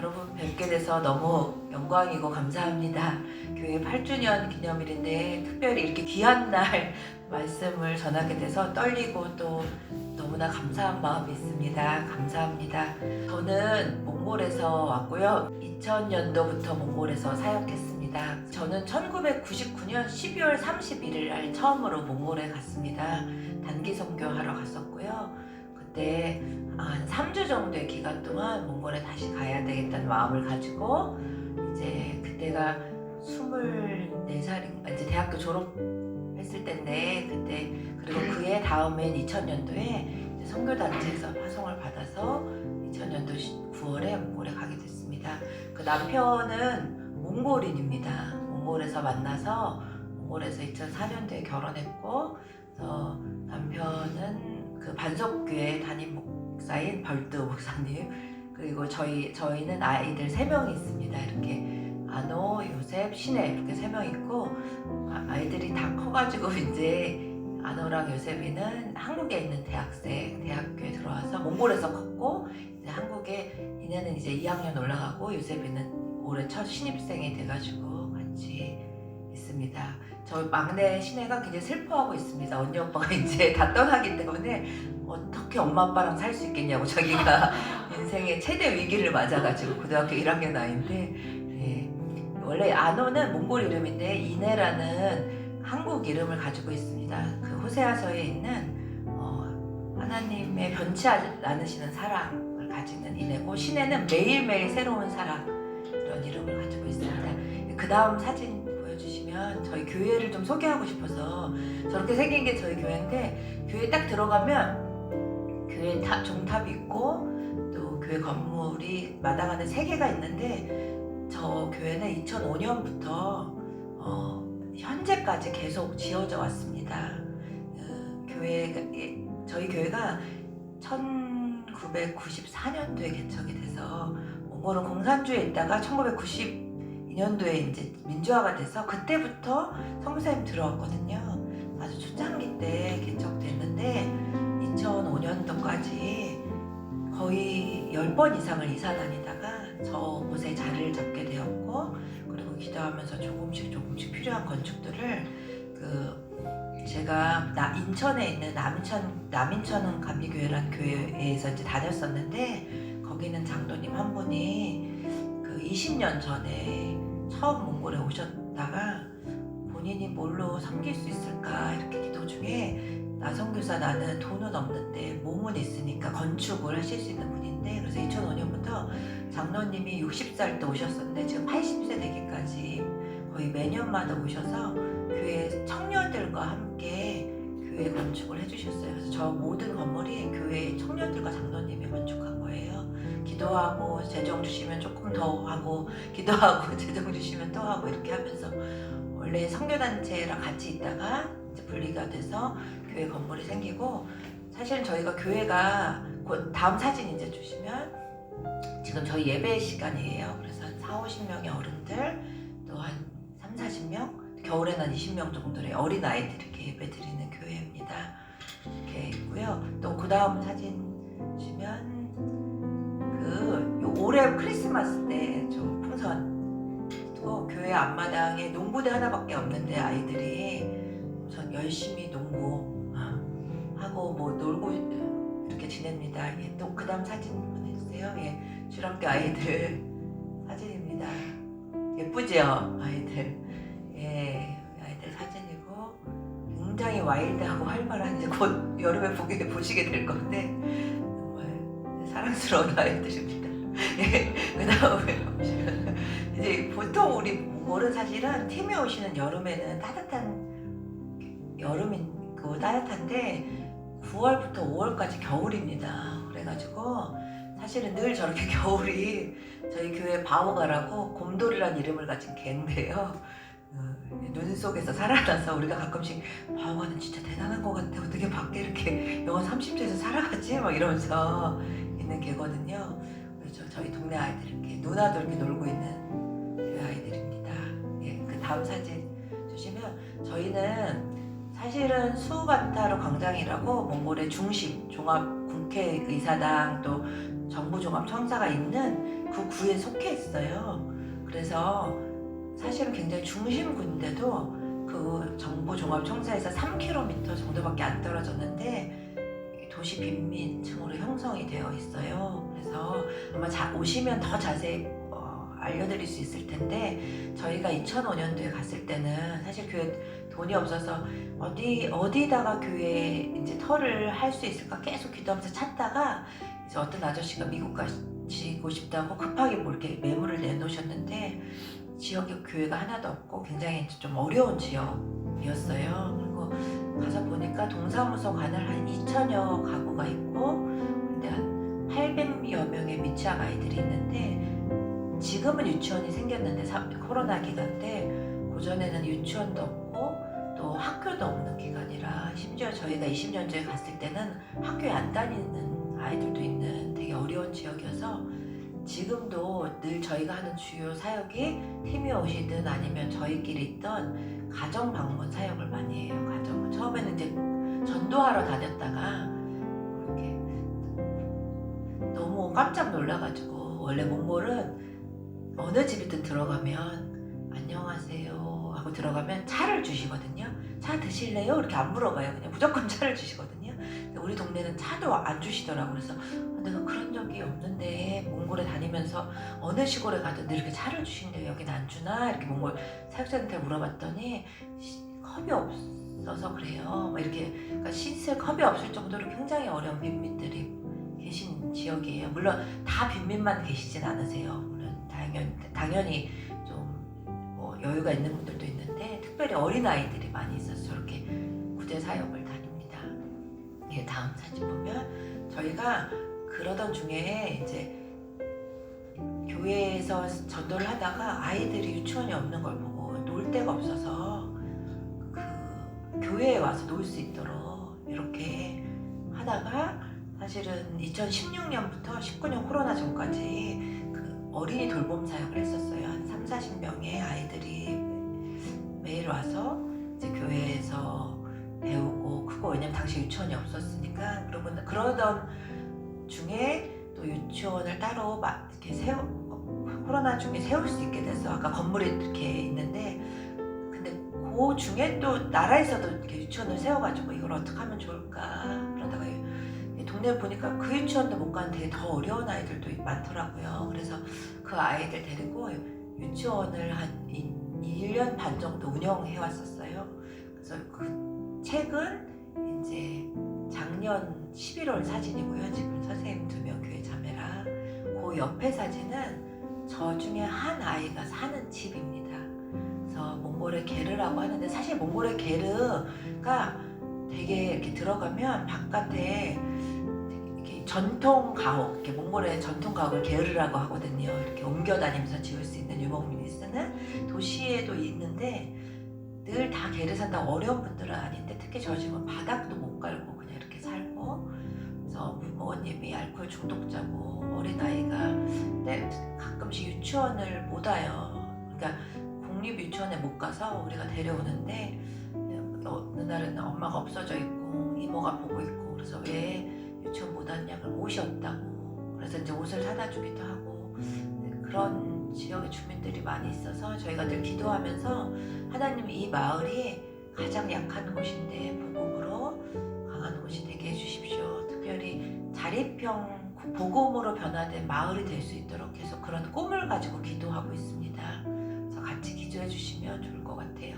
여러분 뵙게 돼서 너무 영광이고 감사합니다. 교회 8주년 기념일인데 특별히 이렇게 귀한 날 말씀을 전하게 돼서 떨리고 또 너무나 감사한 마음이 있습니다. 감사합니다. 저는 몽골에서 왔고요. 2000년도부터 몽골에서 사역했습니다. 저는 1999년 12월 31일 날 처음으로 몽골에 갔습니다. 단기 선교하러 갔었고요. 그때 한 3주 정도의 기간 동안 몽골에 다시 가야 되겠다는 마음을 가지고 이제 그때가 24살인가 이제 대학교 졸업했을 때인데 그때 그리고 그해 다음엔 2000년도에 선교단체에서 파송을 받아서 2000년도 9월에 몽골에 가게 됐습니다. 그 남편은 몽골인입니다. 몽골에서 만나서 몽골에서 2004년도에 결혼했고 그래서 남편은 그 반석교회 담임 목사인 벌드 목사님 그리고 저희는 아이들 3명이 있습니다. 이렇게 아노, 요셉, 시네 이렇게 3명 있고 아이들이 다 커가지고 이제 아노랑 요셉이는 한국에 있는 대학교에 들어와서 몽골에서 컸고 이제 한국에 이내는 이제 2학년 올라가고 요셉이는 올해 첫 신입생이 돼가지고 같이 있습니다. 저 막내 시내가 굉장히 슬퍼하고 있습니다. 언니 오빠가 이제 다 떠나기 때문에 어떻게 엄마 아빠랑 살 수 있겠냐고 자기가 인생의 최대 위기를 맞아가지고 고등학교 1학년 아이인데 네. 원래 아노는 몽골 이름인데 이네라는 한국 이름을 가지고 있습니다. 그 호세아서에 있는 하나님의 변치 않으시는 사랑을 가지는 이네고 시내는 매일매일 새로운 사랑 이런 이름을 가지고 있습니다. 그 다음 사진 보여주시면 저희 교회를 좀 소개하고 싶어서 저렇게 생긴 게 저희 교회인데 교회 딱 들어가면 교회 종탑이 있고 또 교회 건물이 마당 안에 3개가 있는데 저 교회는 2005년부터 현재까지 계속 지어져 왔습니다. 저희 교회가 1994년도에 개척이 돼서 몽골은 공산주의에 있다가 1992년도에 이제 민주화가 돼서 그때부터 선교사님 들어왔거든요. 아주 초창기 때 개척됐는데 2005년도까지 거의 10번 이상을 이사 다니다가 저곳에 자리를 잡게 되었고 그리고 기도하면서 조금씩 필요한 건축들을 제가 인천에 있는 남인천 감리교회라는 교회에서 이제 다녔었는데 거기는 장로님 한 분이 20년 전에 처음 몽골에 오셨다가 본인이 뭘로 섬길 수 있을까 이렇게 기도 중에 나 선교사 나는 돈은 없는데 몸은 있으니까 건축을 하실 수 있는 분인데 그래서 2005년부터 장로님이 60살 때 오셨었는데 지금 80세 되기까지 거의 매년마다 오셔서 교회 청년들과 함께 교회 건축을 해주셨어요. 그래서 저 모든 건물이 교회 청년들과 장로님이 건축한 거예요. 기도하고 재정 주시면 조금 더 하고 기도하고 재정 주시면 또 하고 이렇게 하면서 원래 선교단체랑 같이 있다가 이제 분리가 돼서 교회 건물이 생기고 사실은 저희가 교회가 다음 사진 이제 주시면 지금 저희 예배 시간이에요. 그래서 한 40-50명의 어른들 또 한 30-40명 겨울에는 한 20명 정도의 어린 아이들이 이렇게 예배 드리는 교회입니다. 이렇게 있고요. 또 그 다음 사진 주시면 올해 크리스마스 때 저 풍선 또 교회 앞마당에 농구대 하나밖에 없는데 아이들이 전 열심히 농구하고 뭐 놀고 이렇게 지냅니다. 예, 또 그 다음 사진 보내주세요. 예, 주랑교 아이들 사진입니다. 예쁘죠? 아이들. 예, 아이들 사진이고 굉장히 와일드하고 활발한 이제 곧 여름에 보시게 될 건데 정말 사랑스러운 아이들입니다. 예, 그 다음에 보시면 이제 보통 우리 몽골은 사실은 팀에 오시는 여름에는 따뜻한 여름이고 따뜻한데 9월부터 5월까지 겨울입니다. 그래가지고 사실은 늘 저렇게 겨울이 저희 교회 바오가라고 곰돌이라는 이름을 가진 개인데요. 눈 속에서 살아나서 우리가 가끔씩 바오가는 진짜 대단한 것 같아. 어떻게 밖에 이렇게 영하 30도에서 살아가지? 막 이러면서 있는 개거든요. 그래서 저희 동네 아이들 이렇게 누나도 이렇게 놀고 있는 교회 아이들입니다. 예, 그 다음 사진 주시면 저희는 사실은 수바타르 광장이라고 몽골의 중심 종합 국회의사당 또 정부종합청사가 있는 그 구에 속해 있어요. 그래서 사실은 굉장히 중심구인데도 그 정부종합청사에서 3km 정도밖에 안 떨어졌는데 도시 빈민층으로 형성이 되어 있어요. 그래서 아마 오시면 더 자세히 알려드릴 수 있을 텐데, 저희가 2005년도에 갔을 때는 사실 교회 돈이 없어서 어디다가 교회에 이제 터를 할 수 있을까 계속 기도하면서 찾다가, 이제 어떤 아저씨가 미국 가시고 싶다고 급하게 뭐 이렇게 매물을 내놓으셨는데 지역에 교회가 하나도 없고 굉장히 좀 어려운 지역이었어요. 그리고 가서 보니까 동사무소 관할 한 2,000여 가구가 있고, 근데 한 800여 명의 미취학 아이들이 있는데, 지금은 유치원이 생겼는데 코로나 기간 때 그전에는 유치원도 없고 또 학교도 없는 기간이라, 심지어 저희가 20년 전에 갔을 때는 학교에 안 다니는 아이들도 있는 되게 어려운 지역이어서, 지금도 늘 저희가 하는 주요 사역이 팀이 오시든 아니면 저희끼리 있던 가정 방문 사역을 많이 해요. 가정, 처음에는 이제 전도하러 다녔다가 이렇게 너무 깜짝 놀라가지고, 원래 몽골은 어느 집이든 들어가면 안녕하세요 하고 들어가면 차를 주시거든요. 차 드실래요? 이렇게 안 물어봐요. 그냥 무조건 차를 주시거든요. 근데 우리 동네는 차도 안 주시더라고요. 그래서 내가 그런 적이 없는데 몽골에 다니면서 어느 시골에 가든 이렇게 차를 주시는데 여기는 안 주나? 이렇게 몽골 사역자한테 물어봤더니 컵이 없어서 그래요. 막 이렇게, 그러니까 씻을 컵이 없을 정도로 굉장히 어려운 빈민들이 계신 지역이에요. 물론 다 빈민만 계시진 않으세요. 당연히 좀 뭐 여유가 있는 분들도 있는데, 특별히 어린 아이들이 많이 있어서 저렇게 구제 사역을 다닙니다. 예, 다음 사진 보면 저희가 그러던 중에 이제 교회에서 전도를 하다가 아이들이 유치원이 없는 걸 보고 놀 데가 없어서 그 교회에 와서 놀 수 있도록 이렇게 하다가, 사실은 2016년부터 19년 코로나 전까지 어린이 돌봄 사역을 했었어요. 한 30-40명의 아이들이 매일 와서 이제 교회에서 배우고 크고, 왜냐면 당시 유치원이 없었으니까. 그러던 중에 또 유치원을 따로 이렇게 코로나 중에 세울 수 있게 돼서, 아까 건물이 이렇게 있는데, 근데 그 중에 또 나라에서도 이렇게 유치원을 세워가지고 이걸 어떻게 하면 좋을까 그러다가 동네 보니까 그 유치원도 못 가는 되게 더 어려운 아이들도 많더라고요. 그래서 그 아이들 데리고 유치원을 한 1년 반 정도 운영해 왔었어요. 그래서 그 책은 이제 작년 11월 사진이고요. 지금 선생님 2명 교회 자매라. 그 옆에 사진은 저 중에 한 아이가 사는 집입니다. 그래서 몽골의 게르라고 하는데, 사실 몽골의 게르가 되게 이렇게 들어가면 바깥에 전통 가옥, 이렇게 몽골의 전통 가옥을 게르라고 하거든요. 이렇게 옮겨 다니면서 지을 수 있는 유목민이 쓰는, 도시에도 있는데 늘 다 게르 산다고 어려운 분들은 아닌데, 특히 저 집은 바닥도 못 깔고 그냥 이렇게 살고, 그래서 부모님이 알코올 중독자고 어린아이가, 근데 가끔씩 유치원을 못 와요. 그러니까 공립 유치원에 못 가서 우리가 데려오는데, 어느 날은 엄마가 없어져 있고 이모가 보고 있고, 그래서 왜 유치원 못 왔냐? 그럼 옷이 없다고. 그래서 이제 옷을 사다 주기도 하고, 그런 지역의 주민들이 많이 있어서 저희가 늘 기도하면서, 하나님이 이 마을이 가장 약한 곳인데 복음으로 강한 곳이 되게 해주십시오. 특별히 자립형 복음으로 변화된 마을이 될 수 있도록 계속 그런 꿈을 가지고 기도하고 있습니다. 그래서 같이 기도해 주시면 좋을 것 같아요.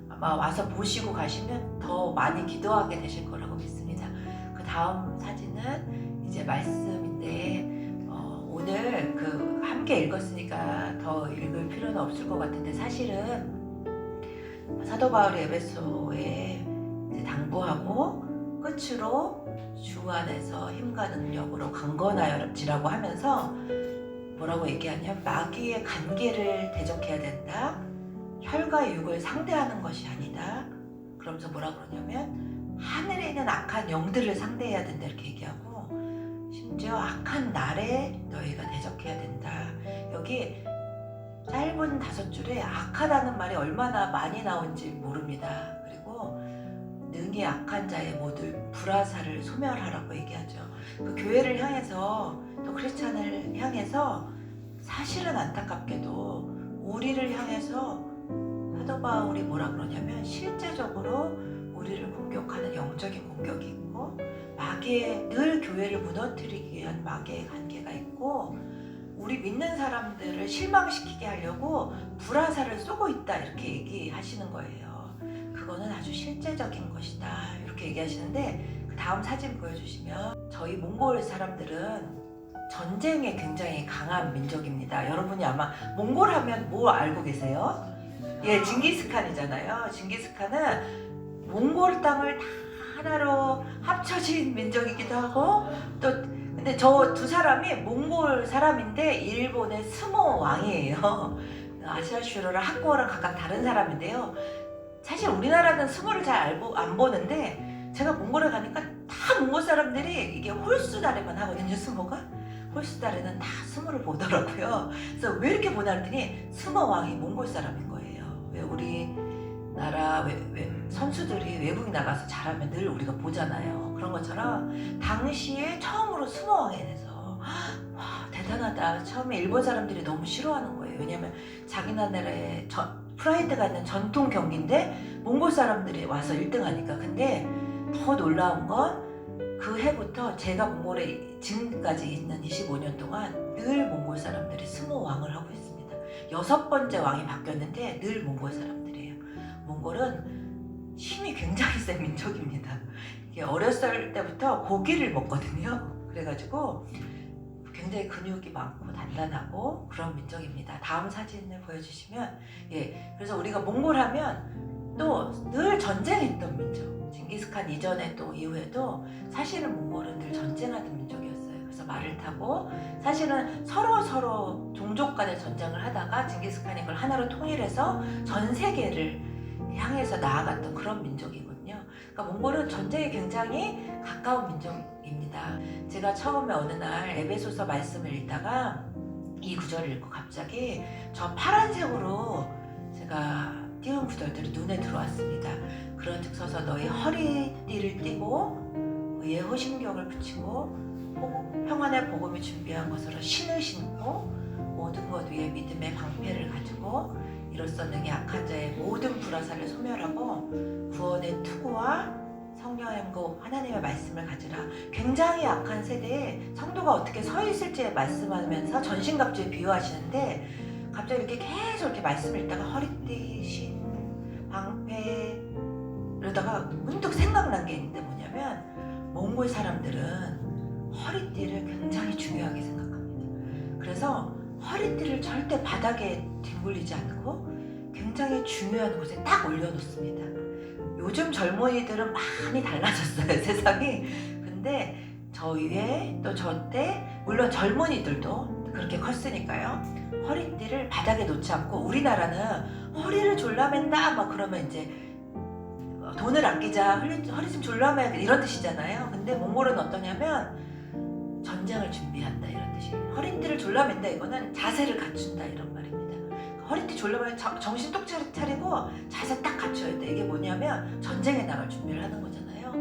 아마 와서 보시고 가시면 더 많이 기도하게 되실 거라고 믿습니다. 그 다음 사진은 이제 말씀인데, 오늘 함께 읽었으니까 더 읽을 필요는 없을 것 같은데, 사실은 사도 바울이 에베소에 이제 당부하고 끝으로 주 안에서 힘과 능력으로 강건하여지라고 하면서 뭐라고 얘기하냐면, 마귀의 관계를 대적해야 된다. 혈과 육을 상대하는 것이 아니다. 그러면서 뭐라 그러냐면, 하늘에 있는 악한 영들을 상대해야 된다 이렇게 얘기하고, 심지어 악한 날에 너희가 대적해야 된다. 여기 짧은 5줄에 악하다는 말이 얼마나 많이 나온지 모릅니다. 그리고 능히 약한 자의 모든 불화살을 소멸하라고 얘기하죠. 그 교회를 향해서 또 크리스찬을 향해서 사실은 안타깝게도 우리를 향해서 사도 바울이 뭐라 그러냐면 실제적으로 우리를 공격하는 영적인 공격이 있고 마귀의 늘 교회를 무너뜨리기 위한 마귀의 관계가 있고 우리 믿는 사람들을 실망시키게 하려고 불화살을 쏘고 있다 이렇게 얘기하시는 거예요. 그거는 아주 실제적인 것이다 이렇게 얘기하시는데 그 다음 사진 보여주시면 저희 몽골 사람들은 전쟁에 굉장히 강한 민족입니다. 여러분이 아마 몽골 하면 뭐 알고 계세요? 예, 징기스칸이잖아요. 징기스칸은 몽골 땅을 다 하나로 합쳐진 민족이기도 하고 또 근데 저 두 사람이 몽골 사람인데 일본의 스모 왕이에요. 아시아 슈로랑 학고랑 각각 다른 사람인데요. 사실 우리나라는 스모를 잘 안 보는데 제가 몽골에 가니까 다 몽골 사람들이 이게 홀수다리만 하거든요. 스모가 홀수다리는 다 스모를 보더라고요. 그래서 왜 이렇게 보나 했더니 스모 왕이 몽골 사람인 거예요. 왜 우리나라 선수들이 외국에 나가서 잘하면 늘 우리가 보잖아요. 그런 것처럼 당시에 처음으로 스모 왕에 대해서 와 대단하다. 처음에 일본 사람들이 너무 싫어하는 거예요. 왜냐하면 자기 나라의 프라이드가 있는 전통 경기인데 몽골 사람들이 와서 1등 하니까. 근데 더 놀라운 건 그 해부터 제가 몽골에 지금까지 있는 25년 동안 늘 몽골 사람들이 스모 왕을 하고 있습니다. 6번째 왕이 바뀌었는데 늘 몽골 사람들이에요. 몽골은 힘이 굉장히 센 민족입니다. 이게 어렸을 때부터 고기를 먹거든요. 그래가지고 굉장히 근육이 많고 단단하고 그런 민족입니다. 다음 사진을 보여주시면 그래서 우리가 몽골 하면 또 늘 전쟁했던 민족. 징기스칸 이전에 또 이후에도 사실은 몽골은 늘 전쟁하던 민족이었어요. 그래서 말을 타고 사실은 서로 종족 간의 전쟁을 하다가 징기스칸이 그걸 하나로 통일해서 전 세계를 향해서 나아갔던 그런 민족이거든요. 그러니까 몽골은 전쟁에 굉장히 가까운 민족입니다. 제가 처음에 어느 날 에베소서 말씀을 읽다가 이 구절을 읽고 갑자기 저 파란색으로 제가 띄운 구절들이 눈에 들어왔습니다. 그런즉 서서 너희 허리띠를 띠고 의의 호심경을 붙이고 평안의 복음이 준비한 것으로 신을 신고 모든 것 위에 믿음의 방패를 가지고 이로써 능히 약한 자의 모든 불화살을 소멸하고 구원의 투구와 성령의 힘과 하나님의 말씀을 가지라. 굉장히 약한 세대에 성도가 어떻게 서 있을지에 말씀하면서 전신갑주에 비유하시는데 갑자기 이렇게 계속 이렇게 말씀을 읽다가 허리띠, 신, 방패 이러다가 문득 생각난 게 있는데 뭐냐면 몽골 사람들은 허리띠를 굉장히 중요하게 생각합니다. 그래서 허리띠를 절대 바닥에 뒹굴리지 않고 굉장히 중요한 곳에 딱 올려놓습니다. 요즘 젊은이들은 많이 달라졌어요, 세상이. 근데 저희의 또 저 때 물론 젊은이들도 그렇게 컸으니까요. 허리띠를 바닥에 놓지 않고 우리나라는 허리를 졸라맨다 막 그러면 이제 돈을 아끼자 허리 좀 졸라매야 이런 뜻이잖아요. 근데 몽골은 어떠냐면 전쟁을 준비한다 이런 뜻이. 허리띠를 졸라맨다 이거는 자세를 갖춘다 이런 말입니다. 허리띠 졸라매면 정신 똑 차리고 자세 딱 갖춰야 돼. 이게 뭐냐면 전쟁에 나갈 준비를 하는 거잖아요.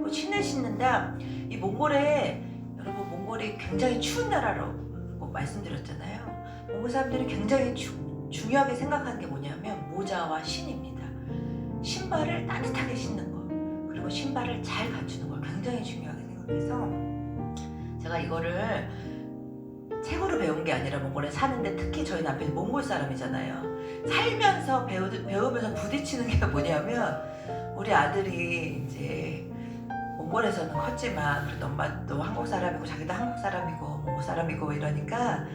그 신을 신는다. 이 몽골에 여러분 몽골이 굉장히 추운 나라라고 말씀드렸잖아요. 몽골 사람들이 굉장히 중요하게 생각하는 게 뭐냐면 모자와 신입니다. 신발을 따뜻하게 신는 거 그리고 신발을 잘 갖추는 걸 굉장히 중요하게 생각해서 제가 이거를 책으로 배운 게 아니라 몽골에 사는데 특히 저희 남편이 몽골 사람이잖아요. 살면서 배우면서 부딪히는 게 뭐냐면 우리 아들이 이제 몽골에서는 컸지만 그래도 엄마도 한국 사람이고 자기도 한국 사람이고 몽골 사람이고 이러니까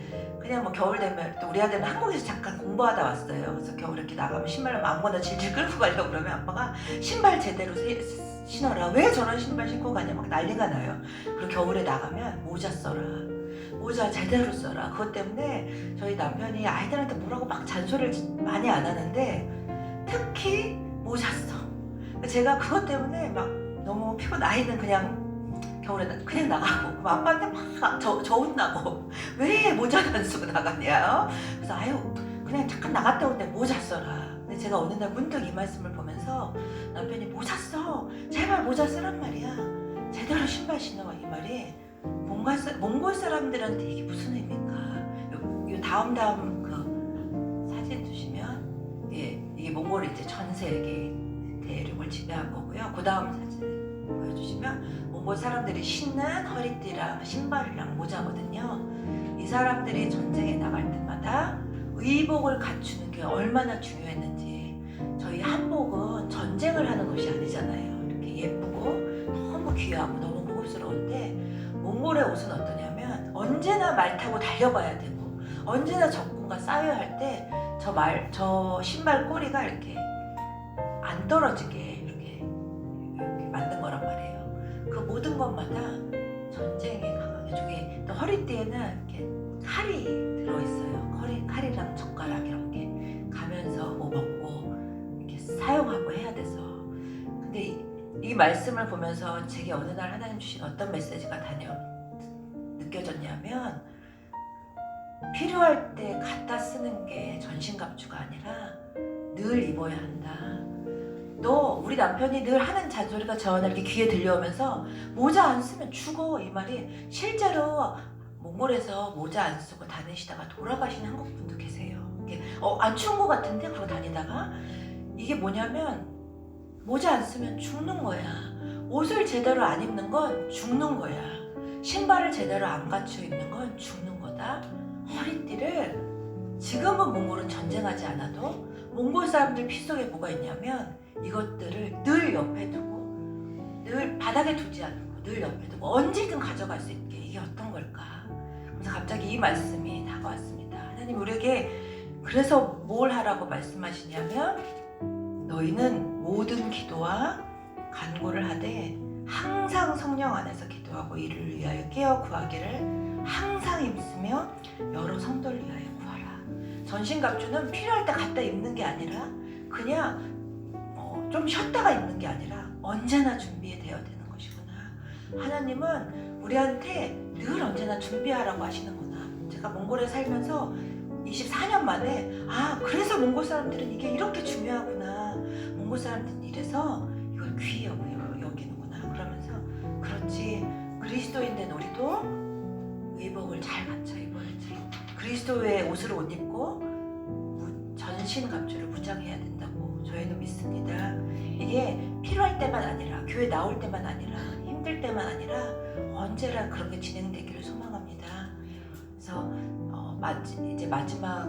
그냥 뭐 겨울 되면 또 우리 아들은 한국에서 잠깐 공부하다 왔어요. 그래서 겨울에 이렇게 나가면 신발을 아무거나 질질 끌고 가려고 그러면 아빠가 신발 제대로 신어라. 왜 저런 신발 신고 가냐 막 난리가 나요. 그리고 겨울에 나가면 모자 써라. 모자 제대로 써라. 그것 때문에 저희 남편이 아이들한테 뭐라고 막 잔소리를 많이 안 하는데 특히 모자 써. 제가 그것 때문에 막 너무 피곤 아이는 그냥 겨울에 그냥 나가고 그럼 아빠한테 막 저 혼나고 왜 모자를 안 쓰고 나가냐. 그래서 아유 그냥 잠깐 나갔다 올 때 모자 써라. 근데 제가 어느 날 문득 이 말씀을 보면서 남편이 모자 써, 제발 모자 쓰란 말이야. 제대로 신발 신어. 이 말이 몽골 사람들한테 이게 무슨 의미일까? 요 다음 그 사진 주시면 이게 몽골이 이제 전 세계 대륙을 지배한 거고요. 그 다음 사진 보여주시면 몽골 사람들이 신는 허리띠랑 신발이랑 모자거든요. 이 사람들이 전쟁에 나갈 때마다 의복을 갖추는 게 얼마나 중요했는지. 저희 한복은 전쟁을 하는 것이 아니잖아요. 이렇게 예쁘고 너무 귀하고 너무 고급스러운데 몽골의 옷은 어떠냐면 언제나 말 타고 달려가야 되고 언제나 적군과 싸워야 할 때 저 신발 꼬리가 이렇게 안 떨어지게 이렇게 만든 거란 말이에요. 그 모든 것마다 전쟁에 강하게. 저기 또 허리띠에는 이렇게 칼이 들어있어요. 칼이랑 젓가락 이런 게 가면서 뭐 먹고 이렇게 사용하고 해야 돼서. 근데 이 말씀을 보면서 제게 어느 날 하나님 주신 어떤 메시지가 느껴졌냐면, 필요할 때 갖다 쓰는 게 전신갑주가 아니라 늘 입어야 한다. 우리 남편이 늘 하는 잔소리가 저한테 이렇게 귀에 들려오면서 모자 안 쓰면 죽어, 이 말이 실제로 몽골에서 모자 안 쓰고 다니시다가 돌아가신 한국 분도 계세요. 안 추운 것 같은데 그러고 다니다가 이게 뭐냐면 모자 안 쓰면 죽는 거야. 옷을 제대로 안 입는 건 죽는 거야. 신발을 제대로 안 갖춰 입는 건 죽는 거다. 허리띠를 지금은 몽골은 전쟁하지 않아도 몽골 사람들 피 속에 뭐가 있냐면 이것들을 늘 옆에 두고 늘 바닥에 두지 않고 늘 옆에 두고 언제든 가져갈 수 있게. 이게 어떤 걸까? 그래서 갑자기 이 말씀이 다가왔습니다. 하나님 우리에게 그래서 뭘 하라고 말씀하시냐면, 너희는 모든 기도와 간구를 하되 항상 성령 안에서 기도하고 이를 위하여 깨어 구하기를 항상 힘쓰며 여러 성도를 위하여 구하라. 전신갑주는 필요할 때 갖다 입는 게 아니라 그냥 좀 쉬었다가 입는 게 아니라 언제나 준비해 되어야 되는 것이구나. 하나님은 우리한테 늘 언제나 준비하라고 하시는구나. 제가 몽골에 살면서 24년 만에 그래서 몽골 사람들은 이게 이렇게 중요하구나. 몽골 사람들은 이래서 이걸 귀히 여기는구나. 그러면서 그렇지, 그리스도인 된 우리도 의복을 잘 갖춰 입어야지. 그리스도의 옷을 옷 입고 전신 갑주를 무장해야 된다고 저희는 믿습니다. 이게 필요할 때만 아니라, 교회 나올 때만 아니라, 힘들 때만 아니라 언제나 그렇게 진행되기를 소망합니다. 그래서 이제 마지막,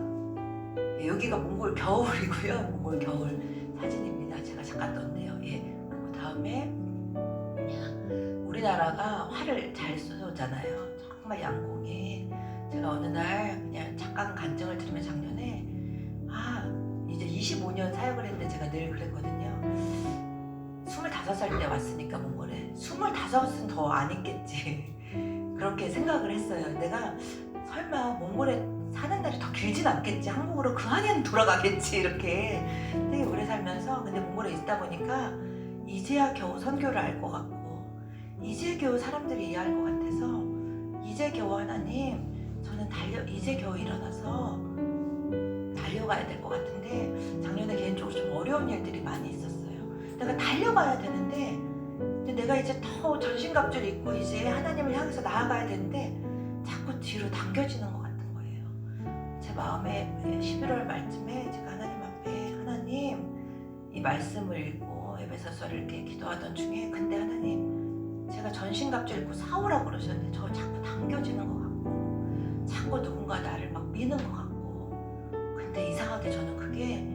여기가 몽골 겨울이고요. 몽골 겨울 사진입니다. 제가 잠깐 떴네요. 그리고 다음에 우리나라가 활을 잘 쏘잖아요. 정말 양공에. 제가 어느 날 그냥 잠깐 간증을 들으면 작년에 이제 25년 사역을 했는데 제가 늘 그랬거든요. 25살 때 왔으니까 몽골에 25은 더 안 있겠지. 그렇게 생각을 했어요. 내가 설마 몽골에 사는 날이 더 길진 않겠지. 한국으로 그한년 돌아가겠지. 이렇게 되게 오래 살면서, 근데 몽골에 있다 보니까 이제야 겨우 선교를 알 것 같고, 이제 겨우 사람들이 이해할 것 같아서, 이제 겨우 하나님, 저는 이제 겨우 일어나서 달려가야 될 것 같은데, 작년에 개인적으로 좀 어려운 일들이 많이 있었어요. 내가 달려가야 되는데, 내가 이제 더 전신갑주를 입고 이제 하나님을 향해서 나아가야 되는데 자꾸 뒤로 당겨지는 것 같은 거예요. 제 마음에 11월 말쯤에 제가 하나님 앞에, 하나님, 이 말씀을 읽고 에베소서를 이렇게 기도하던 중에, 근데 하나님, 제가 전신갑주 입고 사오라고 그러셨는데 저 자꾸 당겨지는 것 같고 자꾸 누군가 나를 막 미는 것 같고, 근데 이상하게 저는 그게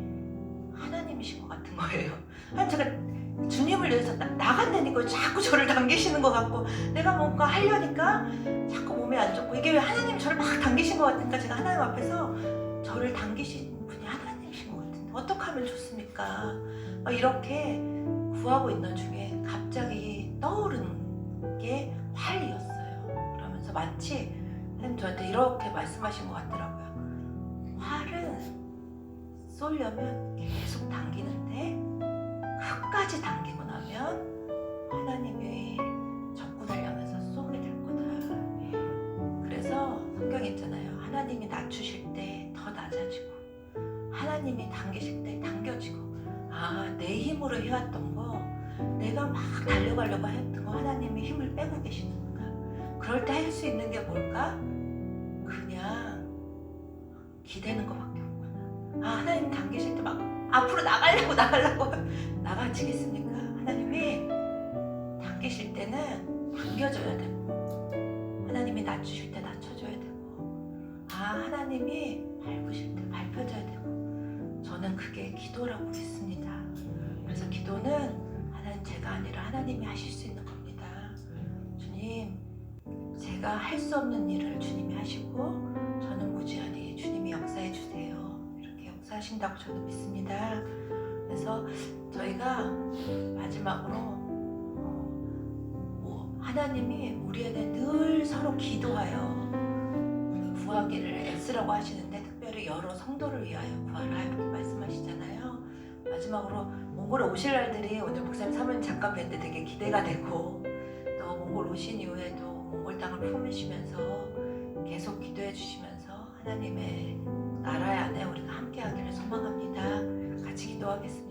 하나님이신 것 같은 거예요. 아니, 제가 주님을 위해서 나간다니까 자꾸 저를 당기시는 것 같고, 내가 뭔가 하려니까 자꾸 몸이 안 좋고, 이게 왜 하나님이 저를 막 당기신 것 같으니까 제가 하나님 앞에서 저를 당기신 분이 하나님이신 것 같은데 어떻게 하면 좋습니까? 막 이렇게 구하고 있는 중에 갑자기 떠오른 게 활이었어요. 그러면서 마치 하나님 저한테 이렇게 말씀하신 것 같더라고요. 활은 쏘려면 계속 당기는데 끝까지 당기고 나면 하나님이 적군을 향해서 쏘게 될 거다. 그래서 성경에 있잖아요. 하나님이 낮추실 때 더 낮아지고 하나님이 당기실 때 당겨지고, 내 힘으로 해왔던 거, 내가 막 달려가려고 했던 거 하나님이 힘을 빼고 계시는구나. 그럴 때 할 수 있는 게 뭘까? 그냥 기대는 거밖에 없구나. 하나님 당기실 때 막 앞으로 나가려고 나가지겠습니까? 하나님이 당기실 때는 당겨줘야 되고, 하나님이 낮추실 때 낮춰줘야 되고, 하나님이 밟으실 때 밟혀줘야 되고, 저는 그게 기도라고 믿습니다. 그래서 기도는 제가 아니라 하나님이 하실 수 있는 겁니다. 주님, 제가 할 수 없는 일을 주님이 하시고, 저는 무지하니 주님이 역사해 주세요. 이렇게 역사하신다고 저는 믿습니다. 그래서 저희가 마지막으로 하나님이 우리에게 늘 서로 기도하여 구하기를 애쓰라고 하시는데, 특별히 여러 성도를 위하여 구하라 이렇게 말씀하시잖아요. 마지막으로 몽골에 오실 날들이 오늘 목사님 사모님 잠깐 뵀는데 되게 기대가 되고, 또 몽골 오신 이후에도 몽골 땅을 품으시면서 계속 기도해 주시면서 하나님의 나라 안에 우리가 함께 하기를 소망합니다. 같이 기도하겠습니다.